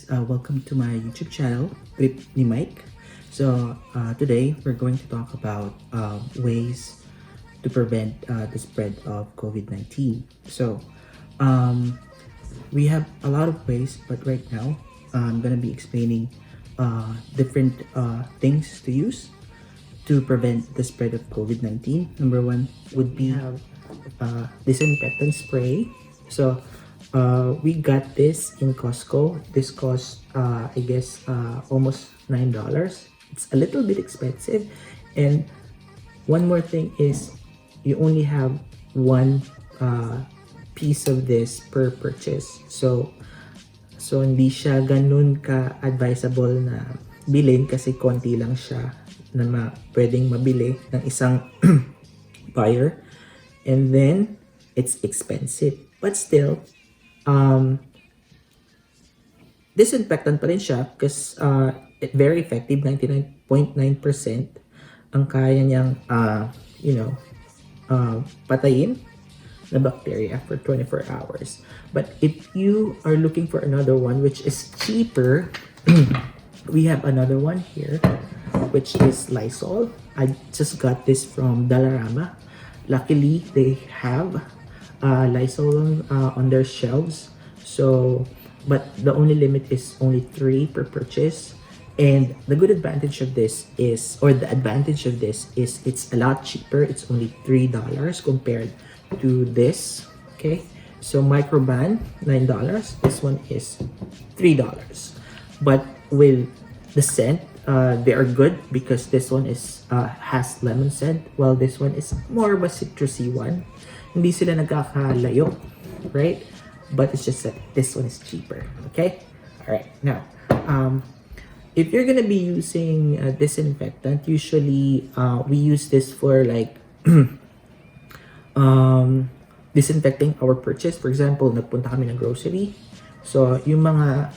Welcome to my YouTube channel, Trip ni Mike. Today we're going to talk about ways to prevent the spread of COVID-19. We have a lot of ways, but right now I'm going to be explaining different things to use to prevent the spread of COVID-19. Number one would be disinfectant spray. We got this in Costco. This cost, I guess, almost $9. It's a little bit expensive. And one more thing is you only have one piece of this per purchase. So hindi siya ganun ka-advisable na bilhin kasi konti lang siya na pwedeng mabili ng isang buyer. And then, it's expensive. But still, disinfectant pa rin siya because very effective, 99.9% ang kaya niyang patayin na bacteria for 24 hours. But if you are looking for another one which is cheaper, we have another one here which is Lysol. I just got this from Dollarama. Luckily, they have Lysol on their shelves. But the only limit is only 3 per purchase. And the good advantage of this is, or the advantage of this is, it's a lot cheaper. It's only $3 compared to this. Okay, so Microban $9. This one is $3. But with the scent, they are good because this one is has lemon scent, while this one is more of a citrusy one. Hindi sila nagkakalayo, right? But it's just that this one is cheaper. Okay, all right. Now, if you're gonna be using disinfectant, usually we use this for like disinfecting our purchase. For example, nagpunta kami ng grocery. So, yung mga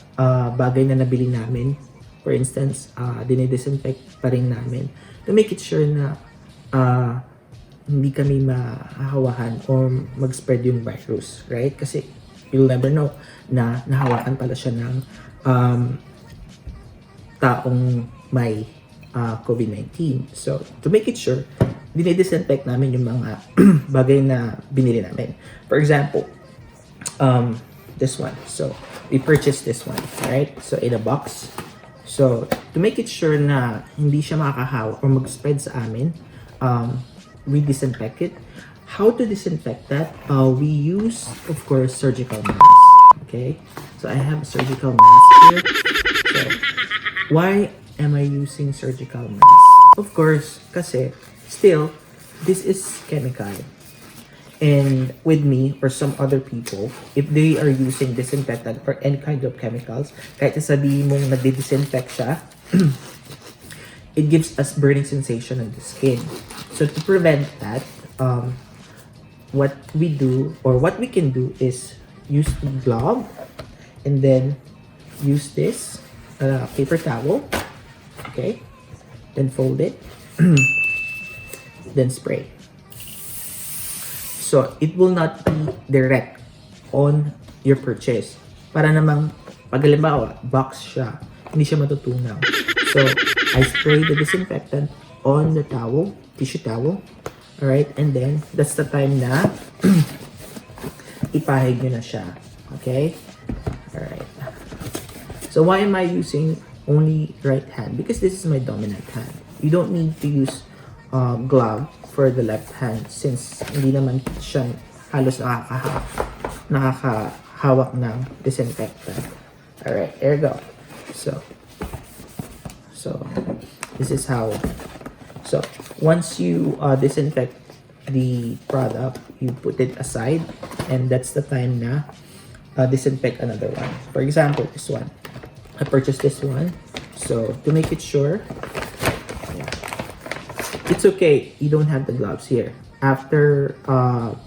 bagay na nabili namin, for instance, dinidisinfect pa rin namin to make it sure na hindi kami mahahawakan or mag-spread yung virus, right? Kasi you'll never know na nahawakan pala siya ng taong may COVID-19. So, to make it sure, dinidisinfect namin yung mga bagay na binili namin. For example, this one. So, we purchased this one, right? So, in a box. So, to make it sure na hindi siya makakahawa or mag-spread sa amin, we disinfect it. How to disinfect that? We use, of course, surgical mask. Okay? So, I have a surgical mask here. So, why am I using surgical mask? Of course, kasi still, this is chemical. And with me or some other people, if they are using disinfectant or any kind of chemicals, kahit sabihin mong nagdi-disinfect siya, it gives us burning sensation on the skin. So to prevent that, what we do or what we can do is use the glove and then use this paper towel, okay? Then fold it, then spray. So, it will not be direct on your purchase. Para namang, pag halimbawa, box siya, hindi siya matutunaw. So, I spray the disinfectant on the towel, tissue towel. Alright, and then, that's the time na ipahid nyo na siya. Okay? Alright. So, why am I using only right hand? Because this is my dominant hand. You don't need to use glove for the left hand since hindi naman siya halos nakakahawak ng disinfectant. Alright, there you go. So this is how. So once you disinfect the product, you put it aside, and that's the time na disinfect another one. For example, this one. I purchased this one. So to make it sure, it's okay, you don't have the gloves here. After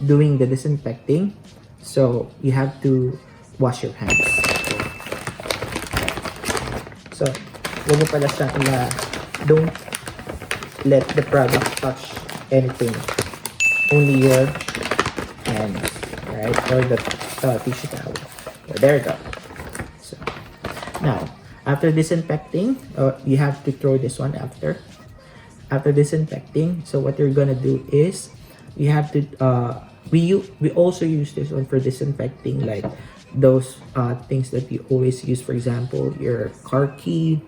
doing the disinfecting, so you have to wash your hands. So, huwag mo pala siya don't let the product touch anything. Only your hands, right? Or the tissue towel. So, there you go. So, Now, after disinfecting, you have to throw this one after disinfecting. So what you're gonna do is you have to we also use this one for disinfecting, like those things that you always use. For example, your car key,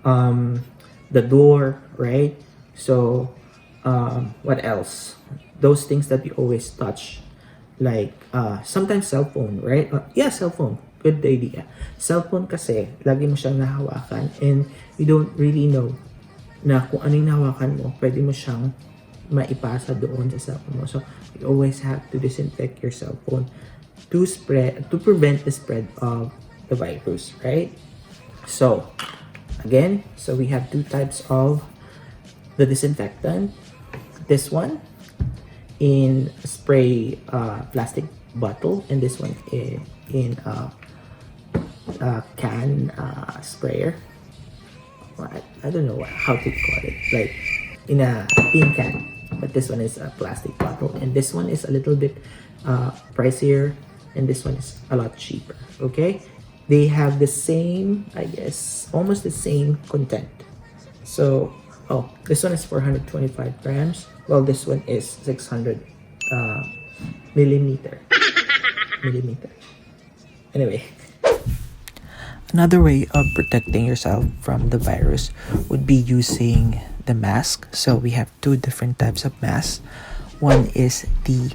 the door, right? So what else? Those things that you always touch, like sometimes cell phone, right? Yeah, cell phone. Good idea. Cell phone kasi lagi mo siyang nahawakan and you don't really know na kung ano yung nahawakan mo, pwede mo siyang maipasa doon sa cell phone mo. So you always have to disinfect your cell phone to prevent the spread of the virus, right? So again, so we have two types of the disinfectant. This one in spray plastic bottle, and this one in can sprayer. I don't know how to call it, like in a tin can, but this one is a plastic bottle, and this one is a little bit pricier, and this one is a lot cheaper. Okay, they have the same, I guess, almost the same content. So, oh, this one is 425 grams, while this one is 600 millimeter. Anyway, another way of protecting yourself from the virus would be using the mask. So we have two different types of masks. One is the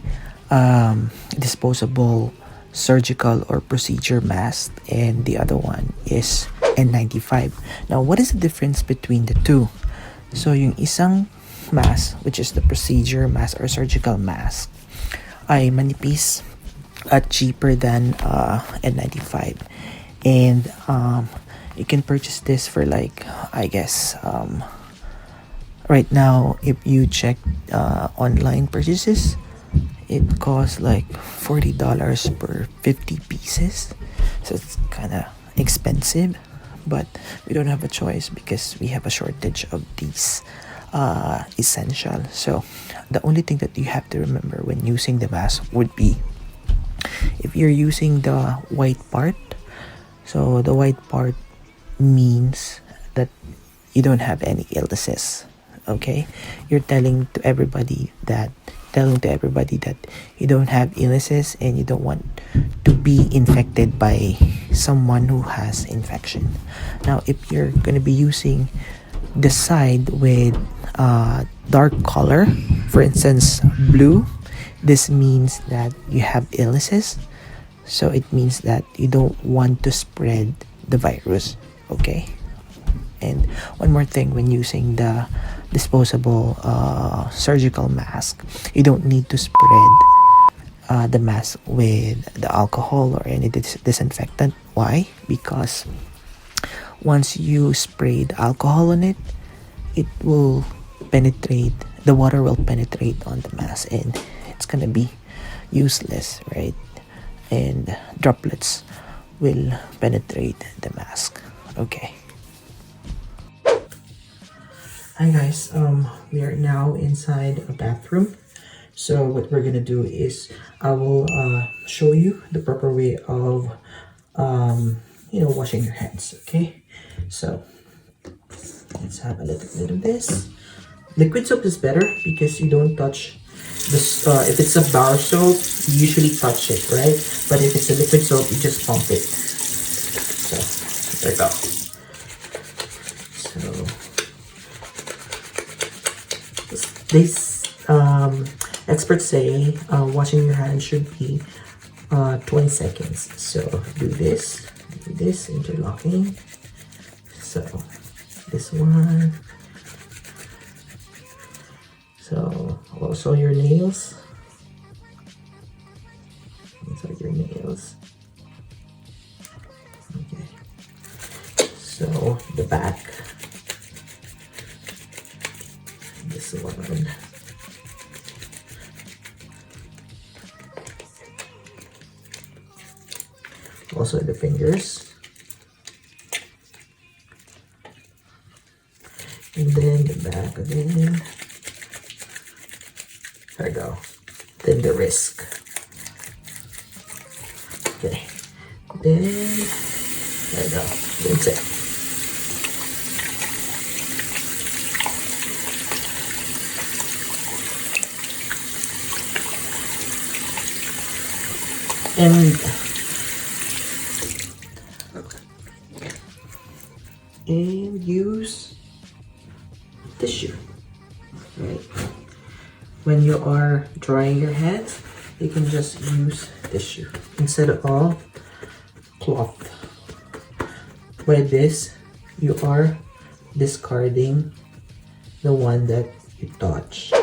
disposable surgical or procedure mask, and the other one is N95. Now, what is the difference between the two? So yung isang mask, which is the procedure mask or surgical mask, ay manipis at cheaper than N95, and you can purchase this for like, I guess, right now if you check online purchases, it costs like $40 per 50 pieces, so it's kind of expensive, but we don't have a choice because we have a shortage of these essential. So the only thing that you have to remember when using the mask would be, if you're using the white part, so the white part means that you don't have any illnesses. Okay, you're telling to everybody that you don't have illnesses and you don't want to be infected by someone who has infection. Now, if you're going to be using the side with dark color, for instance blue, this means that you have illnesses, so it means that you don't want to spread the virus. Okay, and one more thing, when using the disposable surgical mask, you don't need to spread the mask with the alcohol or any disinfectant. Why? Because once you spray the alcohol on it, it will penetrate, the water will penetrate on the mask, and it's gonna be useless, right? And droplets will penetrate the mask. Okay. Hi guys, we are now inside a bathroom. So what we're gonna do is I will show you the proper way of washing your hands. Okay, so let's have a little bit of this. Liquid soap is better because you don't touch this. If it's a bar soap, you usually touch it, right? But if it's a liquid soap, you just pump it. So there you go. So this experts say washing your hands should be 20 seconds. So do this interlocking. So this one. So also your nails. These are your nails. Okay. So the back. This one. Also the fingers. And then the back again. There we go. Then the wrist. Okay. Then There you go. That's it. And use tissue, right? When you are drying your hands, you can just use tissue instead of cloth. With this, you are discarding the one that you touch.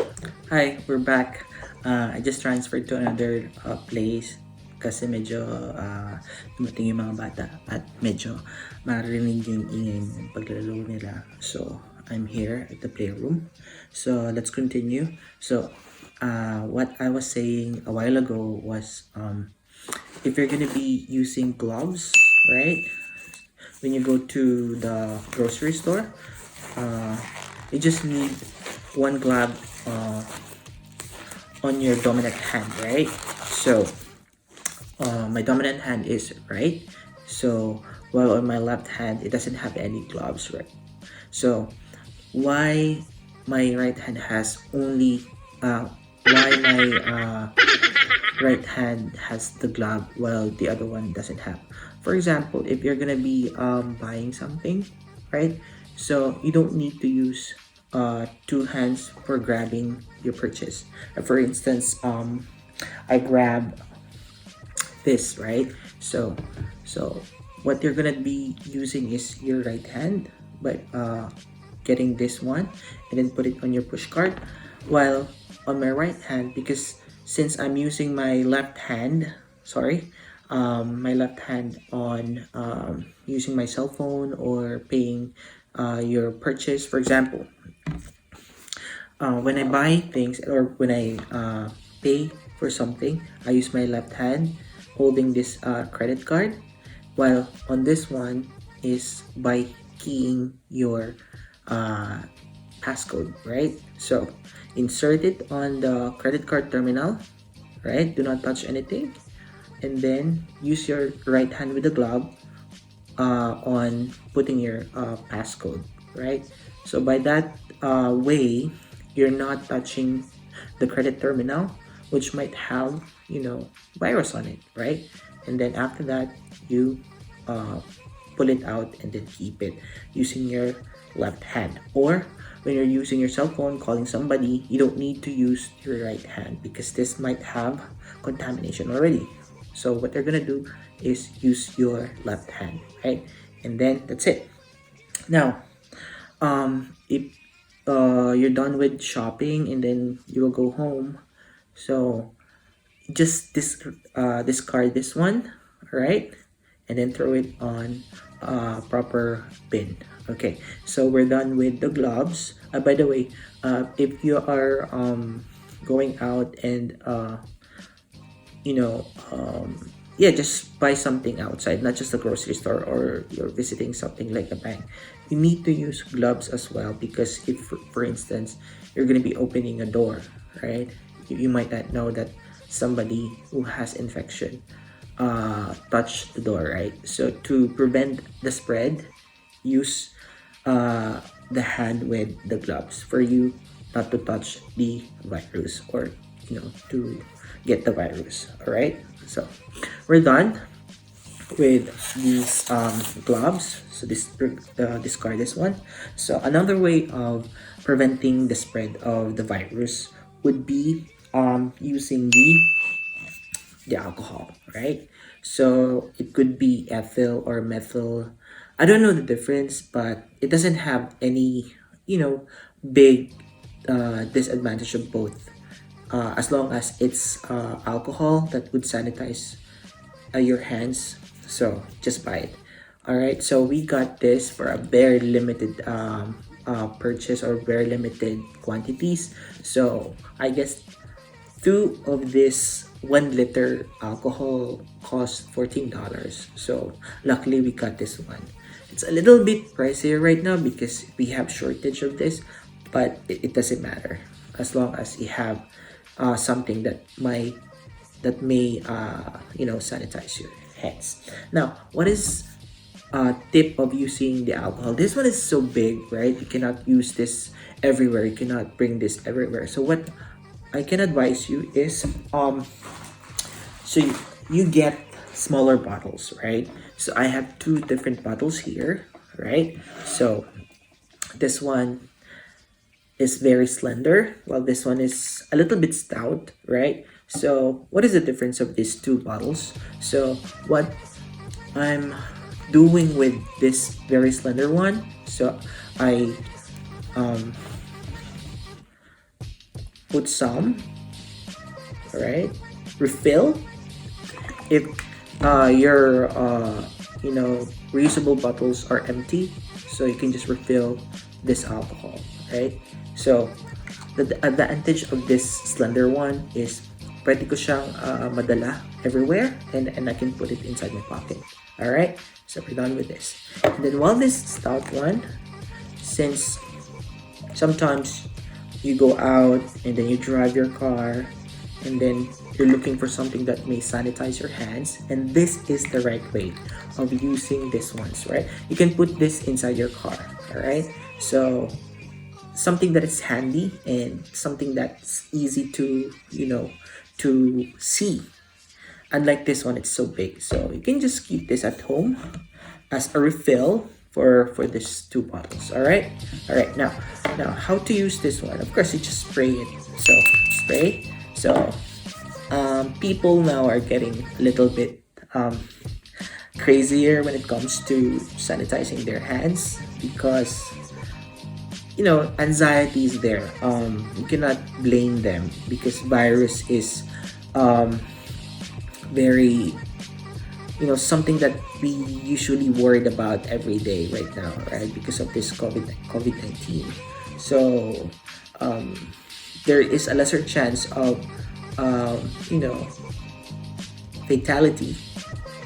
Hi, we're back. I just transferred to another place kasi medyo dumating yung mga bata at medyo marinig yung ingay ng paglalaro nila. So, I'm here at the playroom. So, let's continue. So, what I was saying a while ago was if you're gonna be using gloves, right? When you go to the grocery store, you just need one glove on your dominant hand, right? So my dominant hand is right, so while on my left hand it doesn't have any gloves, right? So why my right hand has only why my right hand has the glove while the other one doesn't have? For example, if you're gonna be buying something, right? So you don't need to use two hands for grabbing your purchase. For instance, I grab this, right? So what you're gonna be using is your right hand, but getting this one and then put it on your push cart, while on my right hand, because since I'm using my left hand, my left hand on using my cell phone or paying your purchase. For example, when I buy things or when I pay for something, I use my left hand holding this credit card, while on this one is by keying your passcode, right? So insert it on the credit card terminal, right? Do not touch anything, and then use your right hand with the glove on putting your passcode, right? So by that way, you're not touching the credit terminal, which might have, virus on it, right? And then after that, you pull it out and then keep it using your left hand. Or when you're using your cell phone calling somebody, you don't need to use your right hand because this might have contamination already. So what they're gonna do is use your left hand, right? And then that's it. Now, if you're done with shopping and then you will go home, so just discard this one, right? And then throw it on proper bin. Okay, so we're done with the gloves. By the way, if you are going out and just buy something outside, not just a grocery store, or you're visiting something like a bank, you need to use gloves as well, because if for instance you're going to be opening a door, right, you might not know that somebody who has infection touched the door, right? So to prevent the spread, use the hand with the gloves for you not to touch the virus, or to get the virus. All right, so we're done with these gloves. So discard this one. So another way of preventing the spread of the virus would be using the alcohol, right? So it could be ethyl or methyl. I don't know the difference, but it doesn't have any big disadvantage of both, as long as it's alcohol that would sanitize your hands. So just buy it. All right, so we got this for a very limited purchase, or very limited quantities. So I guess two of this 1 liter alcohol cost $14. So luckily we got this one. It's a little bit pricier right now because we have shortage of this, but it doesn't matter as long as you have something that may sanitize your hands. Now, what is tip of using the alcohol. This one is so big, right? You cannot use this everywhere. You cannot bring this everywhere. So what I can advise you is so you get smaller bottles, right? So I have two different bottles here, right? So this one is very slender, while this one is a little bit stout, right? So what is the difference of these two bottles? So what I'm doing with this very slender one, so I put some, right? Refill. If your reusable bottles are empty, so you can just refill this alcohol, right? So the advantage of this slender one is pwede ko siyang madala everywhere, and I can put it inside my pocket. All right, so we're done with this. And then while this stout one, since sometimes you go out and then you drive your car and then you're looking for something that may sanitize your hands, and this is the right way of using these ones, right? You can put this inside your car, all right? So something that is handy and something that's easy to to see. Unlike this one, it's so big, so you can just keep this at home as a refill for these two bottles. All right, now how to use this one? Of course, you just spray it. So spray. So people now are getting a little bit crazier when it comes to sanitizing their hands, because anxiety is there. You cannot blame them because virus is very something that we usually worried about every day right now, right? Because of this COVID-19. So there is a lesser chance of fatality,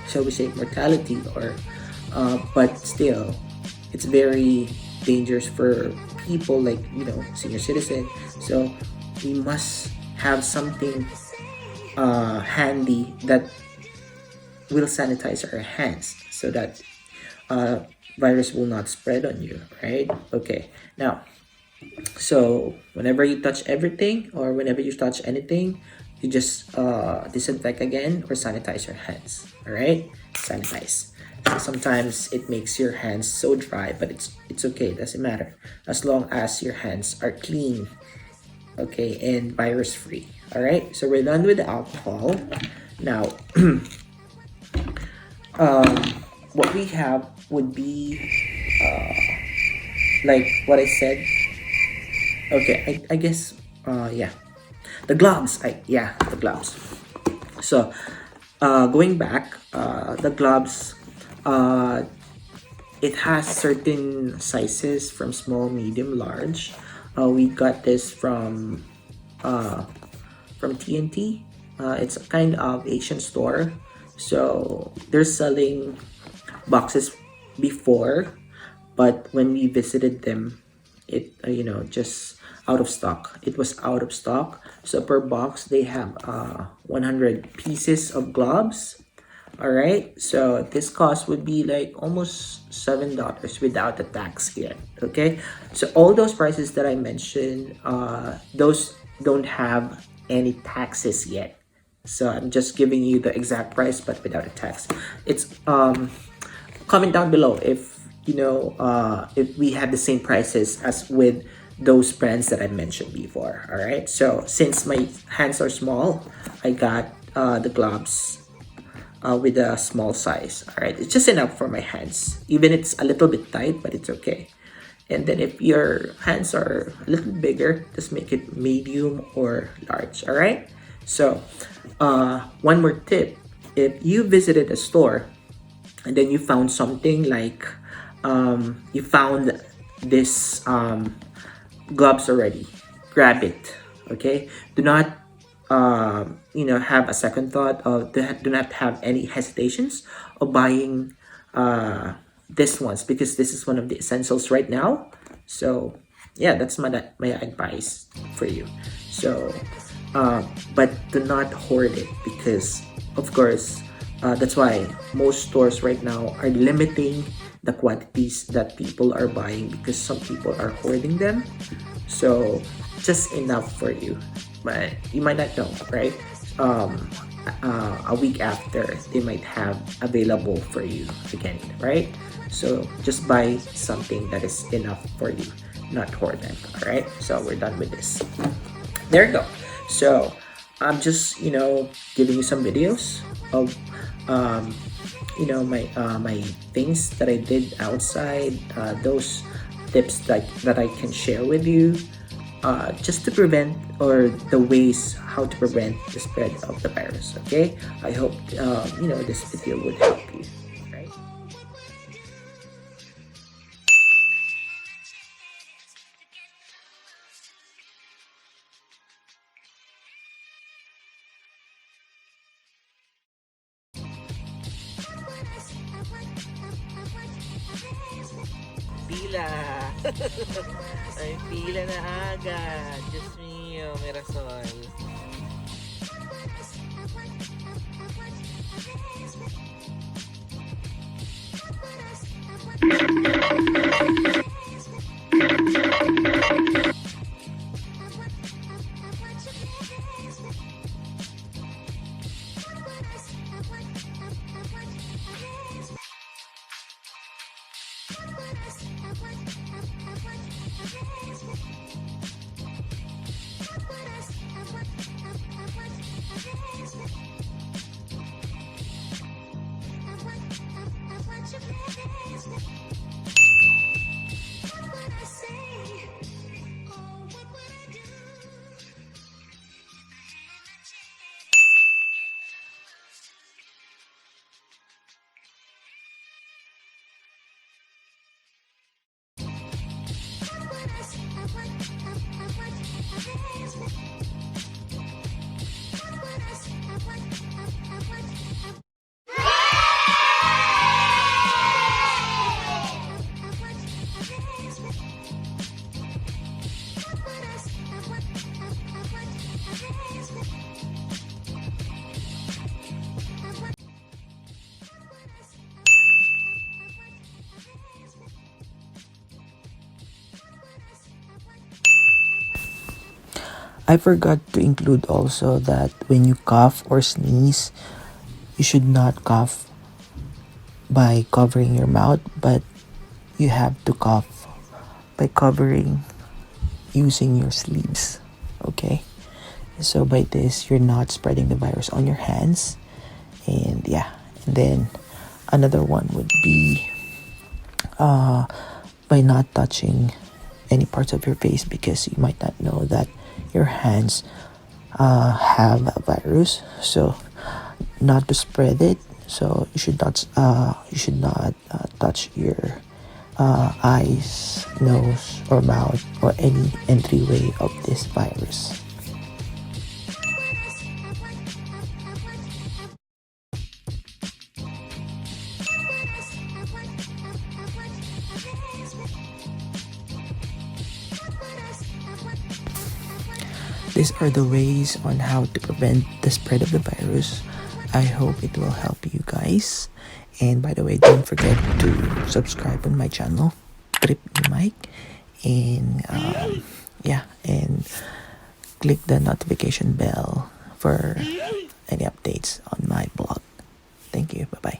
shall we say mortality, or but still it's very dangerous for people like senior citizen. So we must have something handy that will sanitize our hands so that virus will not spread on you, right? Okay, now so whenever you touch everything or whenever you touch anything, you just disinfect again or sanitize your hands. All right, sanitize. So sometimes it makes your hands so dry, but it's okay, it doesn't matter as long as your hands are clean, okay, and virus free. All right, so we're done with the alcohol. Now what we have would be like what I said. Okay, I guess yeah, the gloves. The gloves. So going back, the gloves, it has certain sizes from small, medium, large. We got this from TNT. It's a kind of Asian store, so they're selling boxes before, but when we visited them, it just out of stock. It was out of stock. So per box they have 100 pieces of gloves. All right, so this cost would be like almost $7 without the tax yet. Okay, so all those prices that I mentioned, those don't have any taxes yet. So I'm just giving you the exact price, but without a tax. It's comment down below if if we have the same prices as with those brands that I mentioned before. All right, so since my hands are small, I got the gloves with a small size. All right, it's just enough for my hands, even it's a little bit tight, but it's okay. And then if your hands are a little bigger, just make it medium or large. All right, so one more tip: if you visited a store and then you found something like you found this gloves already, grab it. Okay, do not have a second thought, of do not have any hesitations of buying this ones, because this is one of the essentials right now. So yeah, that's my advice for you. So but do not hoard it, because of course That's why most stores right now are limiting the quantities that people are buying because some people are hoarding them. So just enough for you, but you might not know, right? Um, a week after, they might have available for you again, right? So just buy something that is enough for you, not hoard them. All right. So we're done with this. There you go. So I'm just giving you some videos of um, my things that I did outside. Those tips that I can share with you, just to prevent, or the ways how to prevent the spread of the virus. Okay. I hope this video would help you. Right. Pila. Ay, pila na agad. Diyos mio, Mirasol. I forgot to include also that when you cough or sneeze, you should not cough by covering your mouth, but you have to cough by covering using your sleeves. Okay? So by this, you're not spreading the virus on your hands. And yeah, and then another one would be by not touching any parts of your face, because you might not know that your hands have a virus. So not to spread it. So you should not touch your eyes, nose, or mouth, or any entryway of this virus. These are the ways on how to prevent the spread of the virus. I hope it will help you guys. And by the way, don't forget to subscribe on my channel, Trip the Mic, and yeah, and click the notification bell for any updates on my blog. Thank you. Bye bye.